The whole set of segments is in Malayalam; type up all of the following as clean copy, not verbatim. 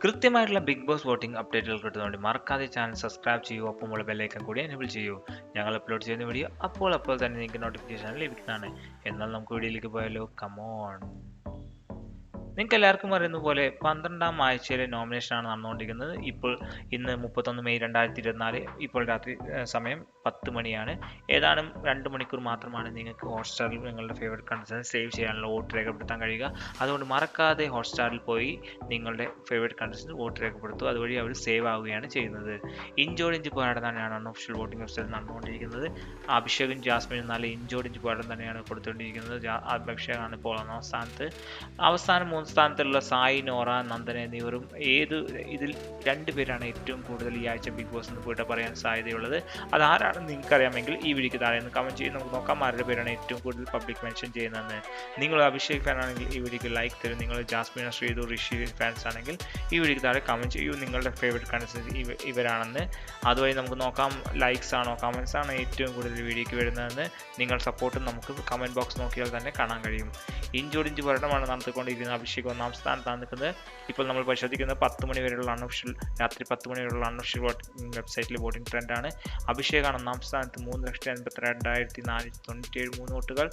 കൃത്യമായിട്ടുള്ള ബിഗ് ബോസ് വോട്ടിംഗ് അപ്ഡേറ്റുകൾ കിട്ടുന്നതുകൊണ്ട് മറക്കാതെ ചാനൽ സബ്സ്ക്രൈബ് ചെയ്യൂ, ഒപ്പമുള്ള ബെല്ലൈക്കൺ കൂടി എനേബിൾ ചെയ്യൂ. ഞങ്ങൾ അപ്ലോഡ് ചെയ്യുന്ന വീഡിയോ അപ്പോൾ തന്നെ നിങ്ങൾക്ക് നോട്ടിഫിക്കേഷൻ ലഭിക്കുന്നതാണ്. എന്നാൽ നമുക്ക് വീഡിയോയിലേക്ക് പോയാലോ, കമോൺ. നിങ്ങൾക്ക് എല്ലാവർക്കും അറിയുന്ന പോലെ 12ാം ആഴ്ചയിലെ നോമിനേഷനാണ് നടന്നുകൊണ്ടിരിക്കുന്നത്. ഇന്ന് 31 മെയ് 2024, ഇപ്പോൾ രാത്രി സമയം 10 മണിയാണ്. ഏതാനും 2 മണിക്കൂർ മാത്രമാണ് നിങ്ങൾക്ക് ഹോട്ട്സ്റ്റാറിൽ നിങ്ങളുടെ ഫേവറേറ്റ് കണ്ടസ്റ്റൻറ്റ് സേവ് ചെയ്യാനുള്ള വോട്ട് രേഖപ്പെടുത്താൻ കഴിയുക. അതുകൊണ്ട് മറക്കാതെ ഹോട്ട്സ്റ്റാറിൽ പോയി നിങ്ങളുടെ ഫേവറേറ്റ് കണ്ടസ്റ്റൻറ്റ് വോട്ട് രേഖപ്പെടുത്തുക. അതുവഴി അവർ സേവ് ആവുകയാണ് ചെയ്യുന്നത്. ഇഞ്ചോടിഞ്ച് പോരാട്ടം തന്നെയാണ് അൺഒഫീഷ്യൽ വോട്ടിംഗ് വെബ്സൈറ്റിൽ നടന്നുകൊണ്ടിരിക്കുന്നത്. അഭിഷേകും ജാസ്മിനും നല്ല ഇഞ്ചോടിഞ്ച് പോരാട്ടം തന്നെയാണ് കൊടുത്തുകൊണ്ടിരിക്കുന്നത്. അഭിഷേകാണ് ഇപ്പോൾ 1ാം സ്ഥാനത്ത്. അവസാനം 3 സ്ഥാനത്തുള്ള സായി, നോറ, നന്ദന എന്നിവരും ഇതിൽ 2 പേരാണ് ഏറ്റവും കൂടുതൽ ഈ ആഴ്ച ബിഗ് ബോസ് എന്ന് പോയിട്ട് പറയാൻ സാധ്യതയുള്ളത്. അതാരാണെന്ന് നിങ്ങൾക്കറിയാമെങ്കിൽ ഈ വീഡിയോക്ക് താഴെ നിന്ന് കമൻറ്റ് ചെയ്ത് നമുക്ക് നോക്കാം ആരുടെ പേരാണ് ഏറ്റവും കൂടുതൽ പബ്ലിക് മെൻഷൻ ചെയ്യുന്നതെന്ന്. നിങ്ങൾ അഭിഷേക് ഫാൻ ആണെങ്കിൽ ഈ വീഡിയോക്ക് ലൈക്ക് തരും. നിങ്ങൾ ജാസ്മിന, ശ്രീതു, ഋഷി ഫാൻസ് ആണെങ്കിൽ ഈ വീഡിയോക്ക് താഴെ കമൻറ്റ് ചെയ്യൂ നിങ്ങളുടെ ഫേവറേറ്റ് കണ്ടസ്റ്റൻസ് ഇവരാണെന്ന്. അതുവഴി നമുക്ക് നോക്കാം ലൈക്സ് ആണോ കമൻസ് ആണോ ഏറ്റവും കൂടുതൽ വീഡിയോക്ക് വരുന്നതെന്ന്. നിങ്ങൾ സപ്പോർട്ടും നമുക്ക് കമൻറ്റ് ബോക്സ് നോക്കിയാൽ തന്നെ കാണാൻ കഴിയും. ഇഞ്ചോടിഞ്ച് പോരാട്ടമാണ് നടത്തിക്കൊണ്ടിരിക്കുന്നത്. അഭിഷേക് 1ാം സ്ഥാനത്താണ് നിൽക്കുന്നത്. ഇപ്പോൾ നമ്മൾ പരിശോധിക്കുന്നത് 10 മണി വരെയുള്ള രാത്രി 10 മണി വരെയുള്ള അൺഒഫീഷ്യൽ വോട്ടിംഗ് വെബ്സൈറ്റിൽ വോട്ടിംഗ് ട്രെൻഡാണ്. അഭിഷേകാണ് 1ാം സ്ഥാനത്ത് 3,82,497 വോട്ടുകൾ.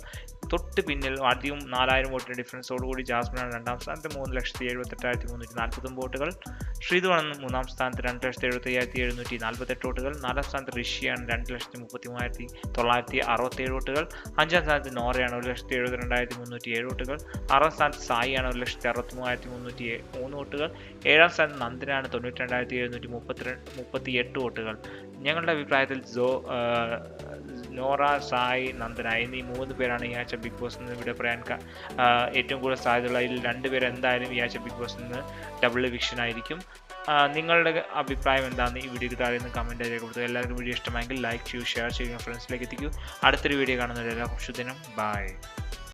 തൊട്ട് പിന്നിൽ ആദ്യം 4000 വോട്ടിൻ്റെ ഡിഫറൻസോടുകൂടി ജാസ്മിനാണ് 2ാം സ്ഥാനത്ത് 3,78,349 വോട്ടുകൾ. ശ്രീതുവാണ് 3ാം സ്ഥാനത്ത് 2,75,748 വോട്ടുകൾ. 4ാം സ്ഥാനത്ത് ഋഷിയാണ് 2,33,967 വോട്ടുകൾ. 5ാം സ്ഥാനത്ത് നോറയാണ് 1,72,307 വോട്ടുകൾ. 6ാം സ്ഥാനത്ത് സായിയാണ് 1,63,303 വോട്ടുകൾ. 7ാം സ്ഥാനത്ത് നന്ദനാണ് 92,738 വോട്ടുകൾ. ഞങ്ങളുടെ അഭിപ്രായത്തിൽ നോറ, സായി, നന്ദന എന്നീ 3 പേരാണ് ഈ ആഴ്ച ബിഗ് ബോസ് നിന്ന് ഇവിടെ പറയാൻ ഏറ്റവും കൂടുതൽ സാധ്യതയുള്ള. ഇതിൽ 2 പേർ എന്തായാലും ഈ ആഴ്ച ബിഗ് ബോസ് നിന്ന് ഡബിൾ എവിക്ഷൻ ആയിരിക്കും. നിങ്ങളുടെ അഭിപ്രായം എന്താണെന്ന് ഈ വീഡിയോക്ക് താഴെ നിന്ന് കമൻറ്റ് രേഖപ്പെടുത്തുക. എല്ലാവർക്കും വീഡിയോ ഇഷ്ടമായെങ്കിൽ ലൈക്ക് ചെയ്യൂ, ഷെയർ ചെയ്യുക, ഫ്രണ്ട്സിലേക്ക് എത്തിക്കൂ. അടുത്തൊരു വീഡിയോ കാണുന്നവരെല്ലാം ശുഭദിനം. ബൈ.